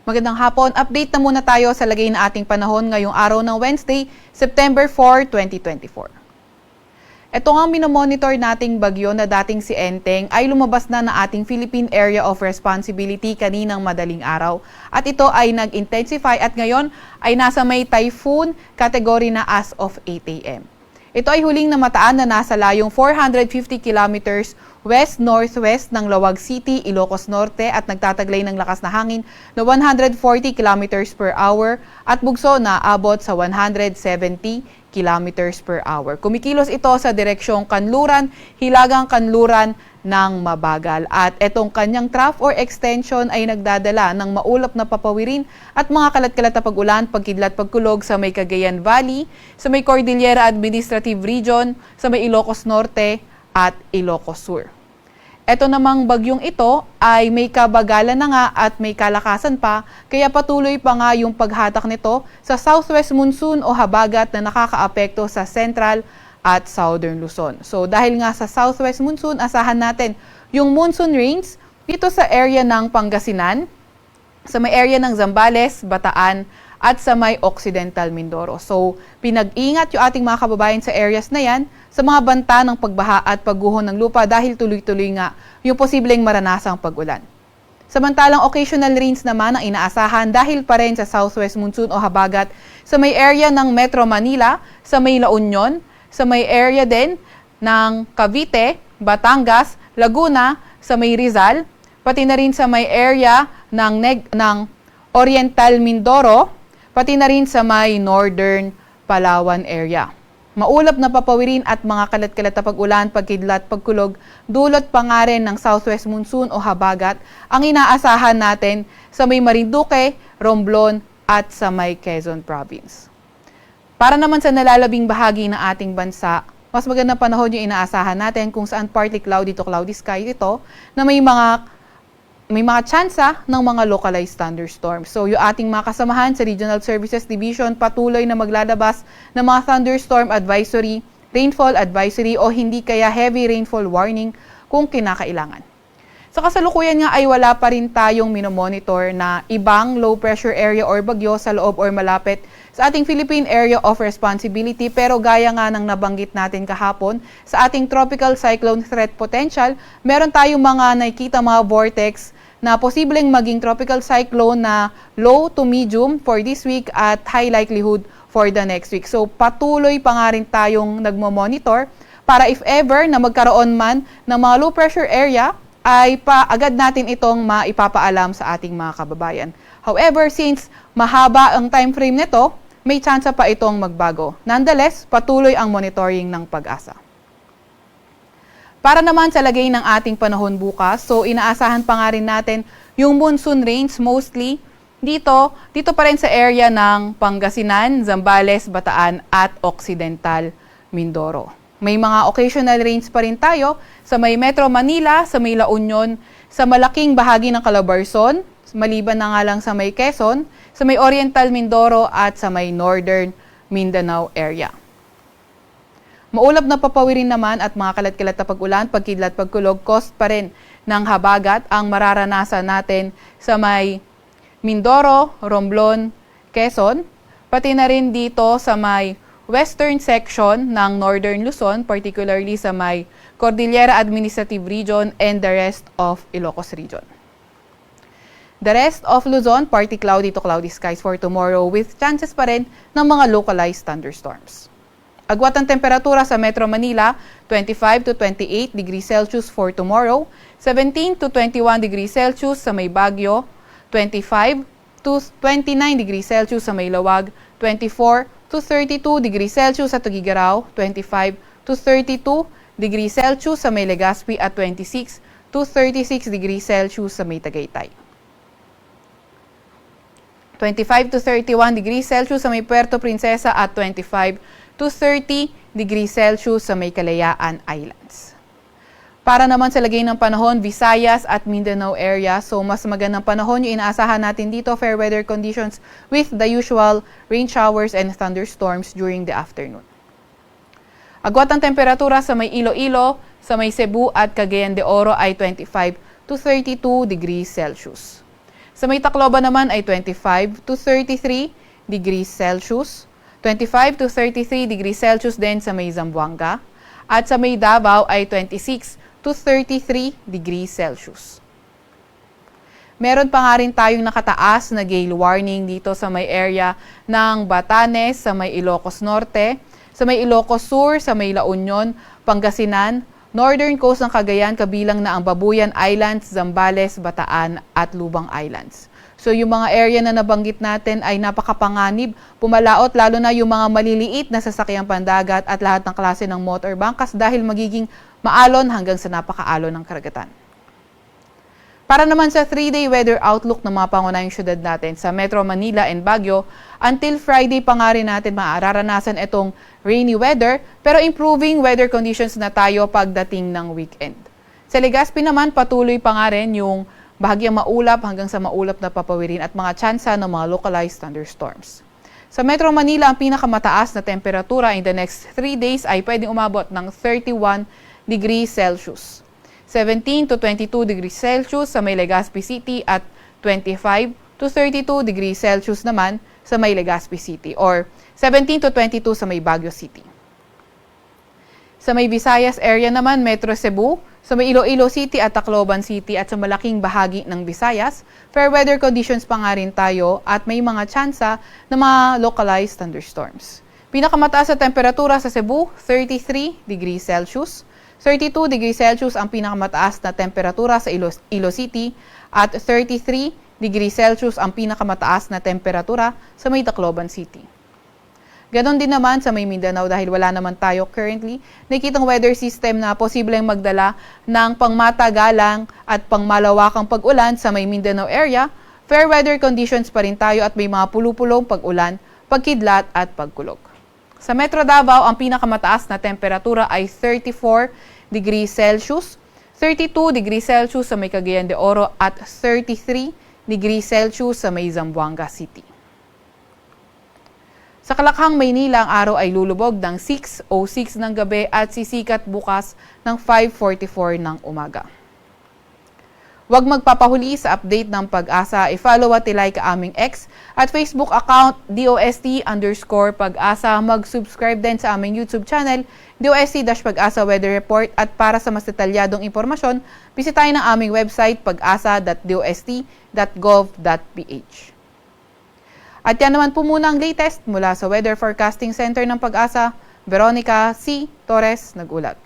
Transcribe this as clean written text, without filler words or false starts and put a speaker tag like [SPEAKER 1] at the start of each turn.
[SPEAKER 1] Magandang hapon. Update na muna tayo sa lagay na ating panahon ngayong araw ng Wednesday, September 4, 2024. Ito nga minomonitor nating bagyo na dating si Enteng ay lumabas na ating Philippine Area of Responsibility kaninang madaling araw. At ito ay nag-intensify at ngayon ay nasa may typhoon category na as of 8 a.m. Ito ay huling namataan na nasa layong 450 kilometers west-northwest ng Lawag City, Ilocos Norte at nagtataglay ng lakas na hangin na 140 kilometers per hour at bugso na abot sa 170 kilometers per hour. Kumikilos ito sa direksyong kanluran, hilagang kanluran ng mabagal. At etong kanyang trough or extension ay nagdadala ng maulap na papawirin at mga kalat-kalat na pag-ulan, pagkidlat, pagkulog sa may Cagayan Valley, sa may Cordillera Administrative Region, sa may Ilocos Norte at Ilocos Sur. Ito namang bagyong ito ay may kabagalan na nga at may kalakasan pa, kaya patuloy pa nga yung paghatak nito sa southwest monsoon o habagat na nakakaapekto sa central at southern Luzon. So dahil nga sa southwest monsoon, asahan natin yung monsoon rains dito sa area ng Pangasinan, sa may area ng Zambales, Bataan, at sa may Occidental Mindoro. So pinag-ingat yung ating mga kababayan sa areas na yan sa mga banta ng pagbaha at pagguho ng lupa dahil tuloy-tuloy nga yung posibleng maranasang pag-ulan. Samantalang occasional rains naman ang inaasahan dahil pa rin sa southwest monsoon o habagat sa may area ng Metro Manila, sa may La Union, sa may area din ng Cavite, Batangas, Laguna, sa may Rizal, pati na rin sa may area ng Oriental Mindoro, pati na rin sa may Northern Palawan area. Maulap na papawirin at mga kalat-kalat na pag-ulan, pagkidlat, pagkulog, dulot pa nga rin ng southwest monsoon o habagat ang inaasahan natin sa may Marinduque, Romblon at sa may Quezon Province. Para naman sa nalalabing bahagi ng ating bansa, mas magandang panahon yung inaasahan natin kung saan partly cloudy to cloudy sky ito na may mga tsansa ng mga localized thunderstorms. So yung ating mga kasamahan sa Regional Services Division patuloy na maglalabas ng mga thunderstorm advisory, rainfall advisory o hindi kaya heavy rainfall warning kung kinakailangan. Sa kasalukuyan nga ay wala pa rin tayong minomonitor na ibang low pressure area or bagyo sa loob or malapit sa ating Philippine Area of Responsibility, pero gaya nga ng nabanggit natin kahapon sa ating tropical cyclone threat potential, meron tayong mga nakikita mga vortex na posibleng maging tropical cyclone na low to medium for this week at high likelihood for the next week. So patuloy pa nga rin tayong nagmo-monitor para if ever na magkaroon man ng mga low pressure area, ay agad natin itong maipapaalam sa ating mga kababayan. However, since mahaba ang time frame nito, may tsansa pa itong magbago. Nonetheless, patuloy ang monitoring ng Pag-asa. Para naman sa lagay ng ating panahon bukas, so inaasahan pa nga rin natin yung monsoon rains mostly dito pa rin sa area ng Pangasinan, Zambales, Bataan at Occidental Mindoro. May mga occasional rains pa rin tayo sa may Metro Manila, sa may La Union, sa malaking bahagi ng Calabarzon, maliban na nga lang sa may Quezon, sa may Oriental Mindoro at sa may Northern Mindanao area. Maulap na papawirin naman at mga kalat-kalat na pag-ulan, pagkidlat, pagkulog, cost pa rin ng habagat ang mararanasan natin sa may Mindoro, Romblon, Quezon, pati na rin dito sa may western section ng Northern Luzon, particularly sa may Cordillera Administrative Region and the rest of Ilocos Region. The rest of Luzon, partly cloudy to cloudy skies for tomorrow with chances pa rin ng mga localized thunderstorms. Agwat ang temperatura sa Metro Manila, 25 to 28 degrees Celsius for tomorrow, 17 to 21 degrees Celsius sa may Baguio, 25 to 29 degrees Celsius sa may Lawag, 24 to 32 degrees Celsius sa Tuguegarao, 25 to 32 degrees Celsius sa may Legazpi at 26 to 36 degrees Celsius sa may Tagaytay. 25 to 31 degrees Celsius sa may Puerto Princesa at 25 to 30 degrees Celsius sa may Kalayaan Islands. Para naman sa lagay ng panahon, Visayas at Mindanao area, so mas magandang panahon yung inaasahan natin dito, fair weather conditions with the usual rain showers and thunderstorms during the afternoon. Agwat ang temperatura sa may Iloilo, sa may Cebu at Cagayan de Oro ay 25 to 32 degrees Celsius. Sa may Tacloban naman ay 25 to 33 degrees Celsius. 25 to 33 degrees Celsius din sa may Zamboanga. At sa may Davao ay 26 to 33 degrees Celsius. Meron pa nga rin tayong nakataas na gale warning dito sa may area ng Batanes, sa may Ilocos Norte, sa may Ilocos Sur, sa may La Union, Pangasinan, northern coast ng Cagayan kabilang na ang Babuyan Islands, Zambales, Bataan at Lubang Islands. So yung mga area na nabanggit natin ay napakapanganib, pumalaot lalo na yung mga maliliit na sasakyang pandagat at lahat ng klase ng motor bangkas dahil magiging maalon hanggang sa napakaalon ng karagatan. Para naman sa 3-day weather outlook ng mga pangunahing syudad natin sa Metro Manila and Baguio, until Friday pa nga rin natin maararanasan itong rainy weather pero improving weather conditions na tayo pagdating ng weekend. Sa Legazpi naman, patuloy pa nga rin yung bahagyang maulap hanggang sa maulap na papawirin at mga tsansa ng mga localized thunderstorms. Sa Metro Manila, ang pinakamataas na temperatura in the next 3 days ay pwedeng umabot ng 31 degrees Celsius. 17 to 22 degrees Celsius sa may Legazpi City at 25 to 32 degrees Celsius naman sa may Legazpi City or 17 to 22 sa may Baguio City. Sa may Visayas area naman, Metro Cebu, sa may Iloilo City at Tacloban City at sa malaking bahagi ng Visayas, fair weather conditions pa nga rin tayo at may mga tsansa ng mga localized thunderstorms. Pinakamataas sa temperatura sa Cebu, 33 degrees Celsius. 32 degrees Celsius ang pinakamataas na temperatura sa Ilo City at 33 degrees Celsius ang pinakamataas na temperatura sa may Tacloban City. Ganon din naman sa may Mindanao dahil wala naman tayo currently nakikitang weather system na posibleng magdala ng pangmatagalang at pangmalawakang pag-ulan sa may Mindanao area. Fair weather conditions pa rin tayo at may mga pulupulong pag-ulan, pagkidlat at pagkulog. Sa Metro Davao, ang pinakamataas na temperatura ay 34 degrees Celsius, 32 degrees Celsius sa may Cagayan de Oro at 33 degrees Celsius sa may Zamboanga City. Sa Kalakhang, Maynila, ang araw ay lulubog ng 6:06 ng gabi at sisikat bukas ng 5:44 ng umaga. Huwag magpapahuli sa update ng Pag-asa. I-follow at i-like aming X at Facebook account DOST_Pag-asa. Mag-subscribe din sa aming YouTube channel DOST-Pag-asa Weather Report at para sa mas detalyadong impormasyon, bisitahin ang aming website pag-asa.dost.gov.ph. At yan naman po muna ang latest mula sa Weather Forecasting Center ng Pag-asa. Veronica C. Torres, nag-ulat.